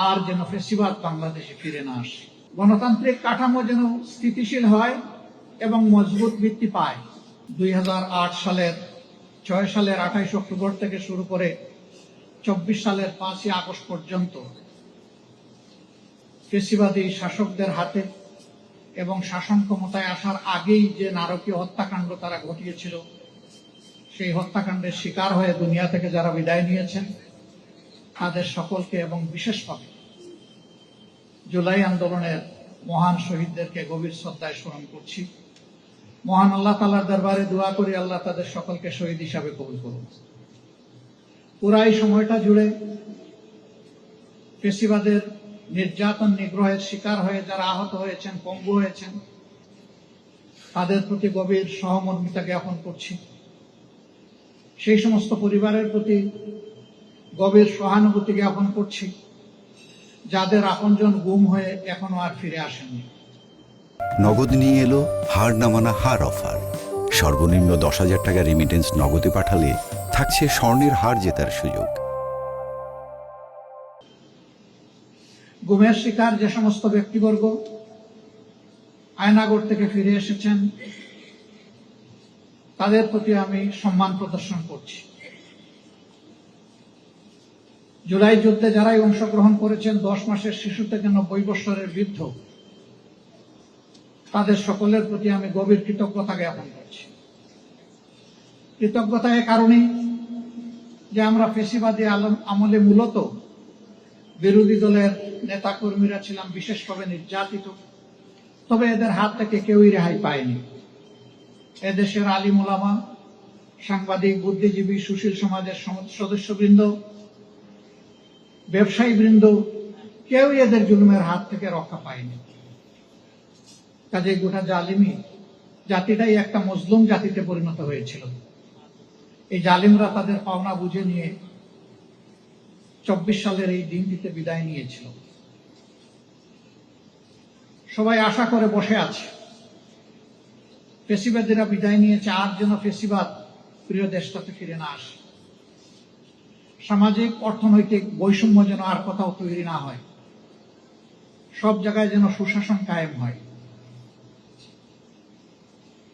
আর যেন ফেসিবাদ বাংলাদেশে ফিরে না আসে। গণতান্ত্রিক কাঠামো যেন স্থিতিশীল হয় এবং মজবুত ভিত্তি পায়। 2008 সালের 6 সালের 28 অক্টোবর থেকে শুরু করে 24 সালের 5ই আগস্ট পর্যন্ত ফেসিবাদী শাসকদের হাতে এবং শাসন ক্ষমতায় আসার আগেই যে নারকীয় হত্যাকাণ্ড তারা ঘটিয়েছিল, সেই হত্যাকাণ্ডের শিকার হয়ে দুনিয়া থেকে যারা বিদায় নিয়েছেন তাদের সকলকে এবং বিশেষভাবে জুলাই আন্দোলনের মহান শহীদদেরকে গভীর শ্রদ্ধায় স্মরণ করছি। মহান আল্লাহ তাআলার দরবারে দোয়া করি আল্লাহ তাদের সকলকে শহীদ হিসাবে কবুল করুন। পুরা এই সময়টা জুড়ে ফেসিবাদের নির্যাতন নিগ্রহের শিকার হয়ে যারা আহত হয়েছেন, পঙ্গু হয়েছেন, তাদের প্রতি গভীর সহমর্মিতা জ্ঞাপন করছি। সেই সমস্ত পরিবারের প্রতি গভীর সহানুভূতি জ্ঞাপন করছি যাদের আপনজন গুম হয়ে এখনো আর ফিরে আসেননি। নগদ নিয়ে এলো হার না মানা হার অফার। সর্বনিম্ন 10,000 টাকা রেমিটেন্স নগদে পাঠালে থাকছে স্বর্ণের হার জেতার সুযোগ। গুমের শিকার যে সমস্ত ব্যক্তিবর্গ আয়নাগর থেকে ফিরে এসেছেন তাদের প্রতি আমি সম্মান প্রদর্শন করছি। জুলাই যুদ্ধে যারাই অংশগ্রহণ করেছেন, 10 মাসের শিশু থেকে 90 বছরের বৃদ্ধ, তাদের সকলের প্রতি আমি গভীর কৃতজ্ঞতা জ্ঞাপন করছি। কৃতজ্ঞতা এ কারণেই যে আমরা ফেসিবাদী আমলে মূলত বিরোধী দলের নেতা কর্মীরা ছিলাম বিশেষভাবে নির্যাতিত, তবে এদের হাত থেকে কেউই রেহাই পায়নি। এদেশের আলিম ওলামা, সাংবাদিক, বুদ্ধিজীবী, সুশীল সমাজের সদস্যবৃন্দ, ব্যবসায়ী বৃন্দ, কেউই এদের জুলুমের হাত থেকে রক্ষা পায়নি। কাজে গোটা জালিমি জাতিটাই একটা মজলুম জাতিতে পরিণত হয়েছিল। এই জালিমরা তাদের পাওনা বুঝে নিয়ে 24 সালের এই দিনটিতে বিদায় নিয়েছিল। সবাই আশা করে বসে আছে ফেসিবাদীরা বিদায় নিয়েছে, আর যেন ফেসিবাদ প্রিয় দেশটাতে ফিরে না আসে। সামাজিক অর্থনৈতিক বৈষম্য যেন আর কোথাও তৈরি না হয়, সব জায়গায় যেন সুশাসন কায়েম হয়।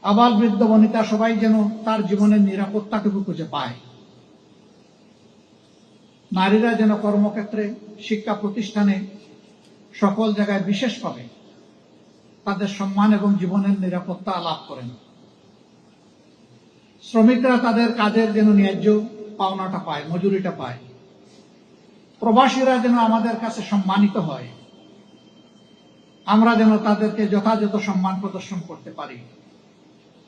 আবাল বৃদ্ধ বনিতা সবাই যেন তার জীবনের নিরাপত্তাটুকু খুঁজে পায়। নারীরা যেন কর্মক্ষেত্রে, শিক্ষা প্রতিষ্ঠানে, সকল জায়গায় বিশেষভাবে তাদের সম্মান এবং জীবনের নিরাপত্তা লাভ করেন। শ্রমিকরা তাদের কাজের যেন ন্যায্য পাওনাটা পায়, মজুরিটা পায়। প্রবাসীরা যেন আমাদের কাছে সম্মানিত হয়, আমরা যেন তাদেরকে যথাযথ সম্মান প্রদর্শন করতে পারি।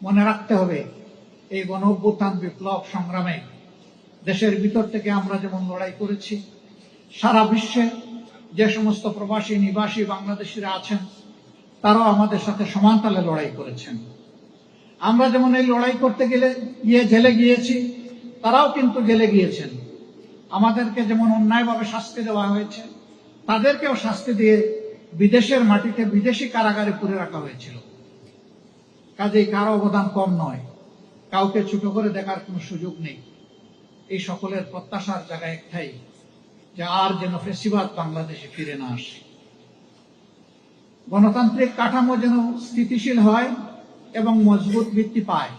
মনে রাখতে হবে, এই গণ অভ্যুত্থান বিপ্লব সংগ্রামে দেশের ভিতর থেকে আমরা যেমন লড়াই করেছি, সারা বিশ্বে যে সমস্ত প্রবাসী নিবাসী বাংলাদেশিরা আছেন তারাও আমাদের সাথে সমান তালে লড়াই করেছেন। আমরা যেমন এই লড়াই করতে গিয়ে জেলে গিয়েছি, তারাও কিন্তু জেলে গিয়েছেন। আমাদেরকে যেমন অন্যায়ভাবে শাস্তি দেওয়া হয়েছে, তাদেরকেও শাস্তি দিয়ে বিদেশের মাটিতে বিদেশি কারাগারে পুরে রাখা হয়েছিল। কাজেই কারো অবদান কম নয়, কাউকে ছোট করে দেখার কোনো সুযোগ নেই। এই সকলের প্রত্যাশার জায়গা একটাই, যে আর যেন ফেসিবাদ বাংলাদেশে ফিরে না আসে। গণতান্ত্রিক কাঠামো যেন স্থিতিশীল হয় এবং মজবুত ভিত্তি পায়।